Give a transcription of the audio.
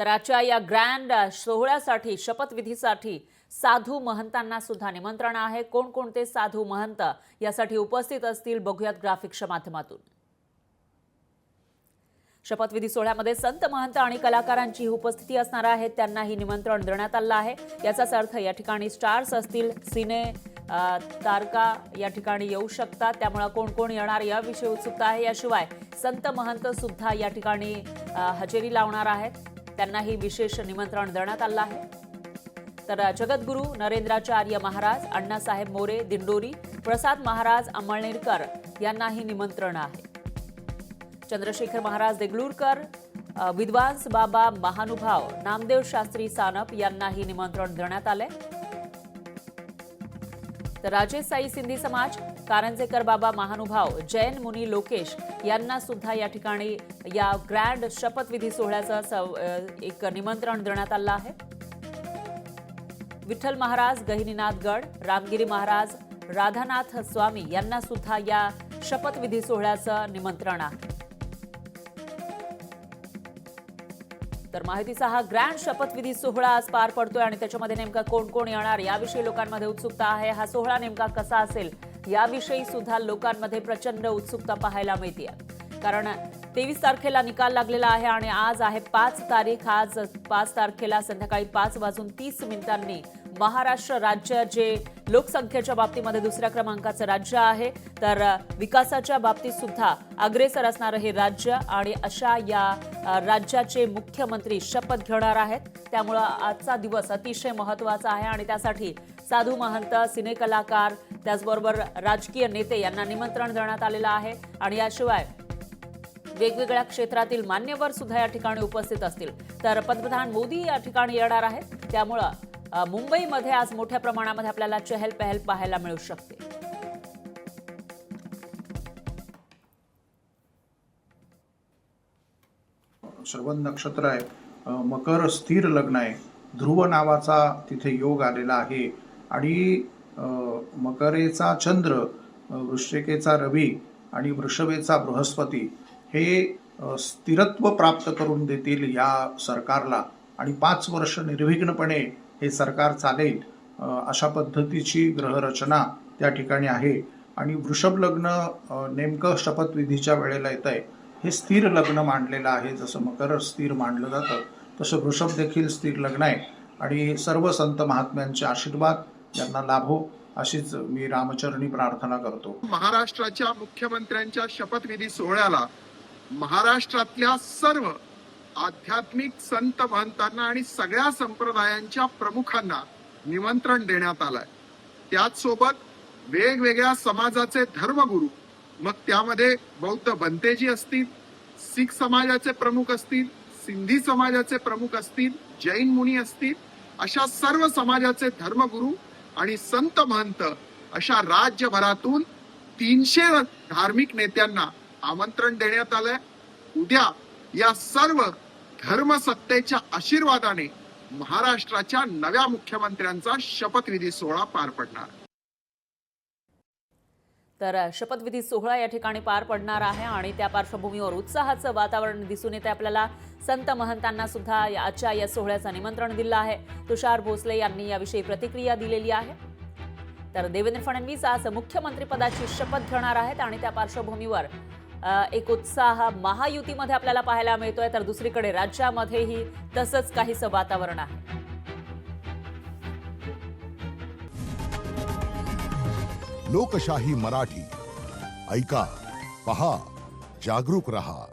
तर आजच्या या ग्रँड सोहळ्यासाठी शपथविधीसाठी साधू महंतांना सुद्धा निमंत्रण आहे। कोणकोणते साधू महंत यासाठी उपस्थित असतील बघूयात ग्राफिक्सच्या माध्यमातून। शपथविधी सोहळ्यामध्ये संत महंत आणि कलाकारांची उपस्थिती असणार आहे। त्यांनाही निमंत्रण देण्यात आलं आहे। याचाच अर्थ या ठिकाणी स्टार्स असतील, सिने तारका या ठिकाणी येऊ शकतात। त्यामुळे कोण कोण येणार याविषयी उत्सुकता आहे। याशिवाय संत महंत सुद्धा या ठिकाणी हजेरी लावणार आहेत। त्यांनाही विशेष निमंत्रण देण्यात आलं आहे। तर जगद्गुरू नरेंद्राचार्य महाराज, अण्णासाहेब मोरे दिंडोरी, प्रसाद महाराज अमळनेरकर यांनाही निमंत्रण आहे। चंद्रशेखर महाराज देगलूरकर, विद्वांस बाबा महानुभाव नामदेव शास्त्री सानप यांनाही निमंत्रण देण्यात आले। तर राजेश साई सिंधी समाज, कारंजेकर बाबा महानुभाव, जैन मुनी लोकेश यांना सुद्धा या ठिकाणी या ग्रँड शपथविधी सोहळ्याचं एक निमंत्रण देण्यात आलं आहे। विठ्ठल महाराज गहिनीनाथगड, रामगिरी महाराज, राधानाथ स्वामी यांना सुद्धा या शपथविधी सोहळ्याचं निमंत्रण आहे। तर माहितीचा हा ग्रँड शपथविधी सोहळा आज पार पडतोय आणि त्याच्यामध्ये नेमका कोण कोण येणार याविषयी लोकांमध्ये उत्सुकता आहे। हा सोहळा नेमका कसा असेल याविषयी सुद्धा लोकांमध्ये प्रचंड उत्सुकता पाहायला मिळते। कारण 23 तारखेला निकाल लागलेला आहे आणि आज आहे 5 तारीख। आज 5 तारखेला संध्याकाळी 5:30 महाराष्ट्र राज्य जे लोकसंख्येच्या बाबतीमध्ये दुसऱ्या क्रमांकाचं राज्य आहे, तर विकासाच्या बाबतीत सुद्धा अग्रेसर असणारं हे राज्य आणि अशा या राज्याचे मुख्यमंत्री शपथ घेणार आहेत। त्यामुळे आजचा दिवस अतिशय महत्त्वाचा आहे आणि त्यासाठी साधू महंत, सिने कलाकार, त्याचबरोबर राजकीय नेते यांना निमंत्रण देण्यात आलेलं आहे आणि याशिवाय वेगवेगळ्या क्षेत्रातील मान्यवर सुद्धा या ठिकाणी उपस्थित असतील। तर पंतप्रधान मोदी या ठिकाणी येणार आहेत। त्यामुळे मुंबईमध्ये आज मोठ्या प्रमाणामध्ये आपल्याला चहल-पहल पाहायला मिळू शकते। श्रवण नक्षत्र आहे, मकर स्थिर लग्न आहे, ध्रुव नावाचा तिथे योग आलेला आहे आणि मकरेचा चंद्र, वृश्चिकेचा रवी आणि वृषभेचा बृहस्पती हे स्थिरत्व प्राप्त करून देतील या सरकारला आणि 5 वर्ष निर्विघ्नपणे हे सरकार चालेल अशा पद्धतीची ग्रहरचना त्या ठिकाणी आहे। आणि वृषभ लग्न नेमकं शपथविधीच्या वेळेला येत आहे। हे स्थिर लग्न मानलेलं आहे। जसं मकर स्थिर मानलं जातं तसं वृषभ देखील स्थिर लग्न आहे आणि सर्व संत महात्म्यांचे आशीर्वाद यांना लाभो अशीच मी रामचरणी प्रार्थना करतो। महाराष्ट्राच्या मुख्यमंत्र्यांच्या शपथविधी सोहळ्याला महाराष्ट्रातल्या सर्व आध्यात्मिक संत महंतांना आणि सगळ्या संप्रदायांच्या प्रमुखांना निमंत्रण देण्यात आलंय। त्याचसोबत वेगवेगळ्या समाजाचे धर्मगुरू, मग त्यामध्ये बौद्ध बनतेजी असतील, शीख समाजाचे प्रमुख असतील, सिंधी समाजाचे प्रमुख असतील, जैन मुनी असतील, अशा सर्व समाजाचे धर्मगुरू आणि संत महंत अशा राज्यभरातून 300 धार्मिक नेत्यांना आमंत्रण देण्यात आलंय। उद्या या सर्व धर्मसत्तेच्या आशीर्वादाने महाराष्ट्राच्या नव्या मुख्यमंत्र्यांचा शपथविधी सोहळा पार पडणार। तर शपथविधी सोहळा या ठिकाणी पार पडणार आहे आणि त्या पार्श्वभूमीवर उत्साहाचं वातावरण दिसून येते आपल्याला। संत महंतांना सुद्धा आजच्या या सोहळ्याचं निमंत्रण दिलं आहे। तुषार भोसले यांनी याविषयी प्रतिक्रिया दिलेली आहे। तर देवेंद्र फडणवीस आज मुख्यमंत्री पदाची शपथ घेणार आहेत आणि त्या पार्श्वभूमीवर एक उत्साह महायुतीमध्ये आपल्याला पाहायला मिळतोय। तर दुसरीकडे राज्यामध्येही तसंच काहीसं वातावरण आहे। लोकशाही मराठी ऐका, पहा, जागरूक रहा।